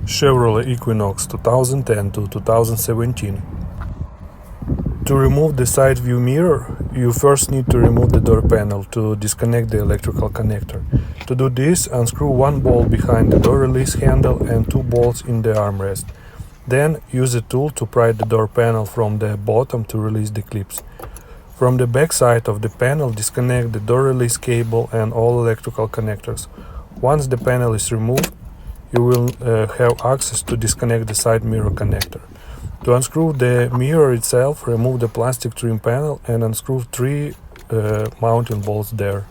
Chevrolet Equinox 2010 to 2017. To remove the side view mirror, you first need to remove the door panel to disconnect the electrical connector. To do this, unscrew one bolt behind the door release handle and two bolts in the armrest. Then use a tool to pry the door panel from the bottom to release the clips. From the back side of the panel, disconnect the door release cable and all electrical connectors. Once the panel is removed, you will have access to disconnect the side mirror connector. To unscrew the mirror itself, remove the plastic trim panel and unscrew three mounting bolts there.